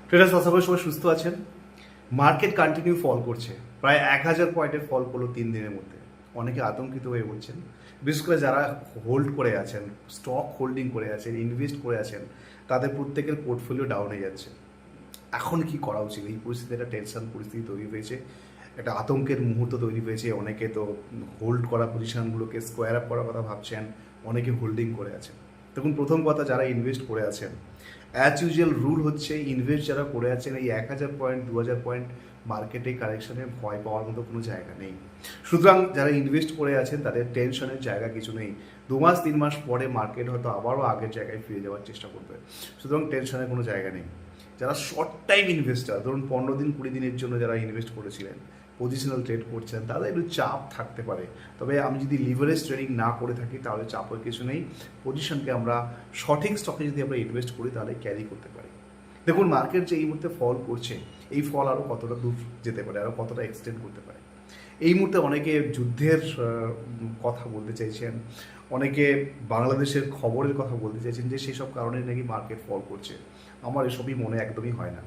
Traders আশা করি সবাই সুস্থ আছেন। মার্কেট কন্টিনিউ ফল করছে, প্রায় 1000 পয়েন্টের ফল করলো 3 দিনের মধ্যে। অনেকে আতঙ্কিত হয়ে পড়ছেন, বিশেষ করে যারা হোল্ড করে আছেন, স্টক হোল্ডিং করে আছেন, ইনভেস্ট করে আছেন, তাদের প্রত্যেকের পোর্টফোলিও ডাউন হয়ে যাচ্ছে। এখন কি করা উচিত? এই পরিস্থিতি একটা টেনশন পরিস্থিতি তৈরি হয়েছে, একটা আতঙ্কের মুহূর্ত তৈরি হয়েছে। অনেকে তো হোল্ড করা পজিশনগুলোকে স্কোয়ার আপ করার কথা ভাবছেন, অনেকে হোল্ডিং করে আছেন। দেখুন, প্রথম কথা, যারা ইনভেস্ট করে আছেন, অ্যাজ ইউজুয়াল রুল হচ্ছে ইনভেস্ট যারা করে আছেন, এই 1000 পয়েন্ট 2000 পয়েন্ট মার্কেটে কারেকশনে ভয় পাওয়ার মতো কোনো জায়গা নেই। সুতরাং যারা ইনভেস্ট করে আছেন তাদের টেনশনের জায়গা কিছু নেই। 2 মাস 3 মাস পরে মার্কেট হয়তো আবারও আগের জায়গায় ফিরে যাওয়ার চেষ্টা করবে, সুতরাং টেনশনের কোনো জায়গা নেই। যারা শর্ট টাইম ইনভেস্টার, ধরুন 15 দিন 20 দিনের জন্য যারা ইনভেস্ট করেছিলেন, পজিশনাল ট্রেড করছেন, তাদের একটু চাপ থাকতে পারে। তবে আমি যদি লিভারেজ ট্রেডিং না করে থাকি তাহলে চাপের কিছু নেই। পজিশনকে আমরা সঠিক স্টকে যদি আমরা ইনভেস্ট করি তাহলে ক্যারি করতে পারি। দেখুন, মার্কেট যে এই মুহূর্তে ফল করছে, এই ফল আরও কতটা দূর যেতে পারে, আরও কতটা এক্সটেন্ড করতে পারে। এই মুহূর্তে অনেকে যুদ্ধের কথা বলতে চাইছেন, অনেকে বাংলাদেশের খবরের কথা বলতে চাইছেন যে সেসব কারণে নাকি মার্কেট ফল করছে। আমার এসবই মনে একদমই হয় না।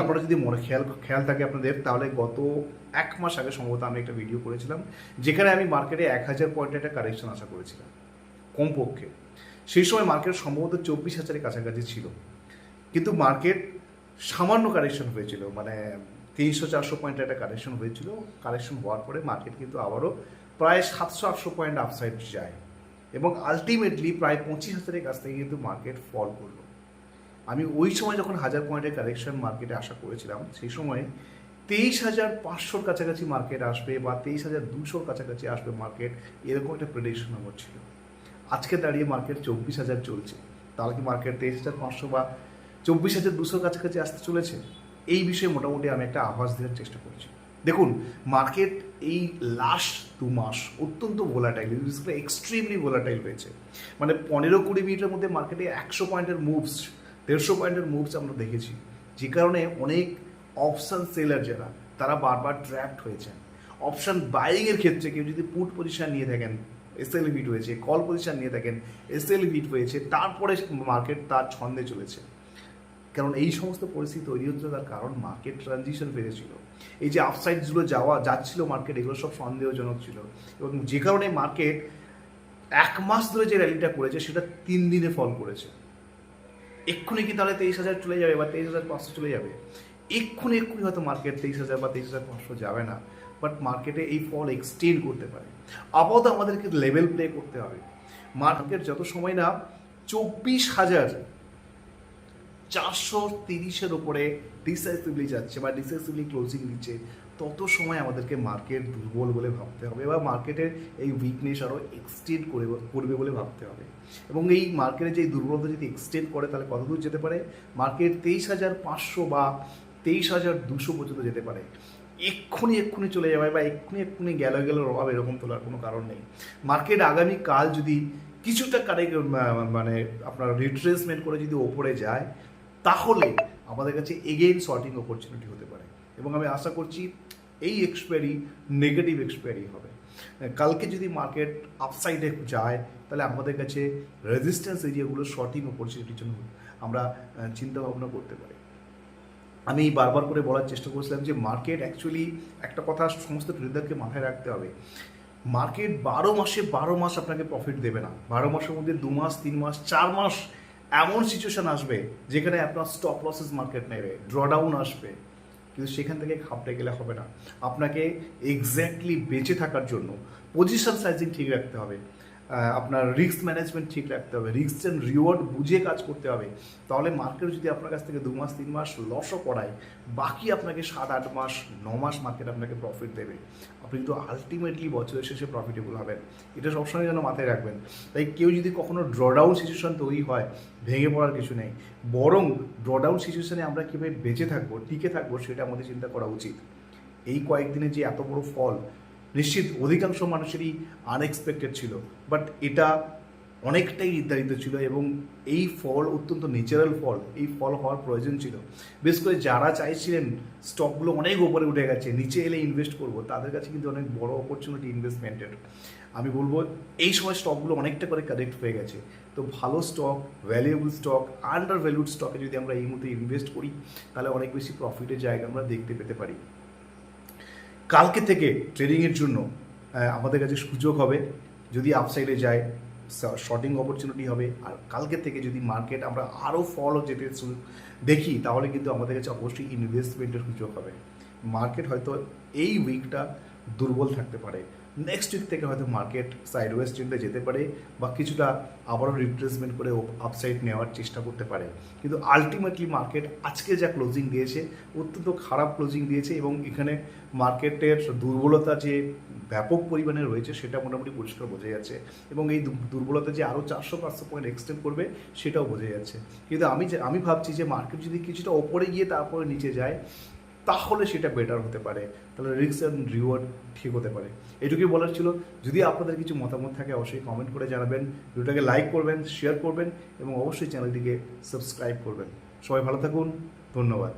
আপনারা যদি মনে খেয়াল থাকে আপনাদের, তাহলে গত 1 মাস আগে সম্ভবত আমি একটা ভিডিও করেছিলাম যেখানে আমি মার্কেটে 1000 পয়েন্টের একটা কারেকশন আশা করেছিলাম কমপক্ষে। সেই সময় মার্কেট সম্ভবত 24,000-এর কাছাকাছি ছিল, কিন্তু মার্কেট সামান্য কারেকশন হয়েছিল, মানে 300-400 পয়েন্টের একটা কারেকশন হয়েছিল। কারেকশন হওয়ার পরে মার্কেট কিন্তু আবারও প্রায় 700-800 পয়েন্ট আপসাইড যায় এবং আলটিমেটলি প্রায় 25,000-এর কাছ থেকে কিন্তু মার্কেট ফল করলো। আমি ওই সময় যখন 1000 পয়েন্টের কারেকশন মার্কেটে আশা করেছিলাম, সেই সময় 23,500-র কাছাকাছি মার্কেট আসবে বা 23,200-র কাছাকাছি আসবে মার্কেট, এরকম একটা প্রেডিকশন আমার ছিল। আজকে দাঁড়িয়ে মার্কেট 24,000 চলছে, তাহলে কি মার্কেট 23,500 বা 24,200-র কাছাকাছি আসতে চলেছে? এই বিষয়ে মোটামুটি আমি একটা আভাস দেওয়ার চেষ্টা করছি। দেখুন, মার্কেট এই লাস্ট 2 মাস অত্যন্ত ভোলাটাইল, বিশেষ করে এক্সট্রিমলি ভোলাটাইল হয়েছে। মানে 15-20 মিনিটের মধ্যে মার্কেটে 100 পয়েন্টের মুভস, 150 পয়েন্টের মুভস আমরা দেখেছি, যে কারণে অনেক অপশান সেলার যারা, তারা বারবার ট্র্যাপড হয়েছেন। অপশান বাইংয়ের ক্ষেত্রে কেউ যদি পুট পজিশন নিয়ে থাকেন, এসএল হিট হয়েছে, কল পজিশন নিয়ে থাকেন, এসএল হিট হয়েছে, তারপরে মার্কেট তার ছন্দে চলেছে। কারণ এই সমস্ত পরিস্থিতি তৈরি হচ্ছে তার কারণ মার্কেট ট্রানজিশন ফেলেছিল। এই যে আপসাইডসগুলো যাচ্ছিল মার্কেট, এগুলো সব সন্দেহজনক ছিল এবং যে কারণে মার্কেট 1 মাস ধরে যে র্যালিটা করেছে সেটা 3 দিনে ফল করেছে। এক্ষুনি কি তাহলে 23,000 চলে যাবে বা 23,500 চলে যাবে? এক্ষুনি হয়তো মার্কেট 23,000 বা 23,500 যাবে না, বাট মার্কেটে এই ফল এক্সটেন্ড করতে পারে। আপাতত আমাদেরকে লেভেল প্লে করতে হবে। মার্কেট যত সময় না 24,430-এর উপরে ডিসাইসিভলি যাচ্ছে বা ডিসাইসিভলি ক্লোজিং দিচ্ছে, তত সময় আমাদেরকে মার্কেট দুর্বল বলে ভাবতে হবে বা মার্কেটের এই উইকনেস আরও এক্সটেন্ড করবে বলে ভাবতে হবে। এবং এই মার্কেটের যে দুর্বলতা যদি এক্সটেন্ড করে তাহলে কত দূর যেতে পারে? মার্কেট 23,500 বা 23,200 পর্যন্ত যেতে পারে। এক্ষুনি চলে যাবে বা এক্ষুনি গেল অভাব এরকম তোলার কোনো কারণ নেই। মার্কেট আগামীকাল যদি কিছুটা মানে আপনার রিট্রেসমেন্ট করে যদি ওপরে যায়, তাহলে আমাদের কাছে এগেইন শর্টিং অপরচুনিটি হতে পারে এবং আমি আশা করছি এই এক্সপায়ারি নেগেটিভ এক্সপায়ারি হবে। কালকে যদি মার্কেট আপসাইডে যায় তাহলে আমাদের কাছে রেজিস্ট্যান্স এরিয়াগুলো শর্টিং অপরচুনিটির জন্য আমরা চিন্তা ভাবনা করতে পারি। আমি বারবার করে বলার চেষ্টা করছিলাম যে মার্কেট অ্যাকচুয়ালি, একটা কথা সমস্ত ট্রেডারকে মাথায় রাখতে হবে, মার্কেট 12 মাস আপনাকে প্রফিট দেবে না। 12 মাসের মধ্যে 2 মাস 3 মাস 4 মাস এমন সিচুয়েশন আসবে যেখানে আপনার স্টপ লসেস মার্কেট নেবে, ড্রডাউন আসবে, কিন্তু সেখান থেকে খাপড়ে গেলে হবে না। আপনাকে এক্স্যাক্টলি বেঁচে থাকার জন্য পজিশন সাইজিং ঠিক রাখতে হবে, আপনার রিস্ক ম্যানেজমেন্ট ঠিক রাখতে হবে, রিস্ক অ্যান্ড রিওয়ার্ড বুঝে কাজ করতে হবে। তাহলে মার্কেট যদি আপনার কাছ থেকে 2 মাস 3 মাস লসও করায়, বাকি আপনাকে 7-8 মাস 9 মাস মার্কেট আপনাকে প্রফিট দেবে। আপনি কিন্তু আলটিমেটলি বছরের শেষে প্রফিটেবল হবেন, এটা সবসময় যেন মাথায় রাখবেন। তাই কেউ যদি কখনো ড্রডাউন সিচুয়েশন তৈরি হয়, ভেঙে পড়ার কিছু নেই, বরং ড্রডাউন সিচুয়েশনে আমরা কীভাবে বেঁচে থাকবো, টিকে থাকবো, সেটা আমাদের চিন্তা করা উচিত। এই কয়েকদিনে যে এত বড় ফল নিশ্চিত অধিকাংশ মানুষেরই আনএক্সপেক্টেড ছিল, বাট এটা অনেকটাই নির্ধারিত ছিল এবং এই ফল অত্যন্ত ন্যাচারাল ফল, এই ফল হওয়ার প্রয়োজন ছিল। বিশেষ করে যারা চাইছিলেন স্টকগুলো অনেক উপরে উঠে গেছে, নিচে এলে ইনভেস্ট করব, তাদের কাছে কিন্তু অনেক বড় অপরচুনিটি ইনভেস্টমেন্টের। আমি বলবো এই সময় স্টকগুলো অনেকটা করে কারেক্ট হয়ে গেছে। তো ভালো stock, valuable stock, under valued স্টকে যদি আমরা এই মুহূর্তে ইনভেস্ট করি তাহলে অনেক বেশি প্রফিটের জায়গা আমরা দেখতে পেতে পারি। কালকে থেকে ট্রেডিংয়ের জন্য আমাদের কাছে সুযোগ হবে, যদি আপসাইডে যায় শর্টিং অপরচুনিটি হবে। আর কালকে থেকে যদি মার্কেট আমরা আরও ফলও যেতে দেখি তাহলে কিন্তু আমাদের কাছে অবশ্যই ইনভেস্টমেন্টের সুযোগ হবে। মার্কেট হয়তো এই উইকটা দুর্বল থাকতে পারে, নেক্সট উইক থেকে হয়তো মার্কেট সাইডওয়েজ ট্রেন্ডে যেতে পারে বা কিছুটা আবারও রিপ্লেসমেন্ট করে আপসাইড নেওয়ার চেষ্টা করতে পারে। কিন্তু আলটিমেটলি মার্কেট আজকে যা ক্লোজিং দিয়েছে অত্যন্ত খারাপ ক্লোজিং দিয়েছে এবং এখানে মার্কেটের দুর্বলতা যে ব্যাপক পরিমাণে রয়েছে সেটা মোটামুটি পরিষ্কার বোঝা যাচ্ছে এবং এই দুর্বলতা যে আরও 400-500 পয়েন্ট এক্সটেন্ড করবে সেটাও বোঝা যাচ্ছে। কিন্তু আমি ভাবছি যে মার্কেট যদি কিছুটা ওপরে গিয়ে তারপরে নিচে যায় তাহলে সেটা বেটার হতে পারে, তাহলে রিস্ক অ্যান্ড রিওয়ার্ড ঠিক হতে পারে। এটুকুই বলার ছিল। যদি আপনাদের কিছু মতামত থাকে অবশ্যই কমেন্ট করে জানাবেন, ভিডিওটাকে লাইক করবেন, শেয়ার করবেন এবং অবশ্যই চ্যানেলটিকে সাবস্ক্রাইব করবেন। সবাই ভালো থাকুন, ধন্যবাদ।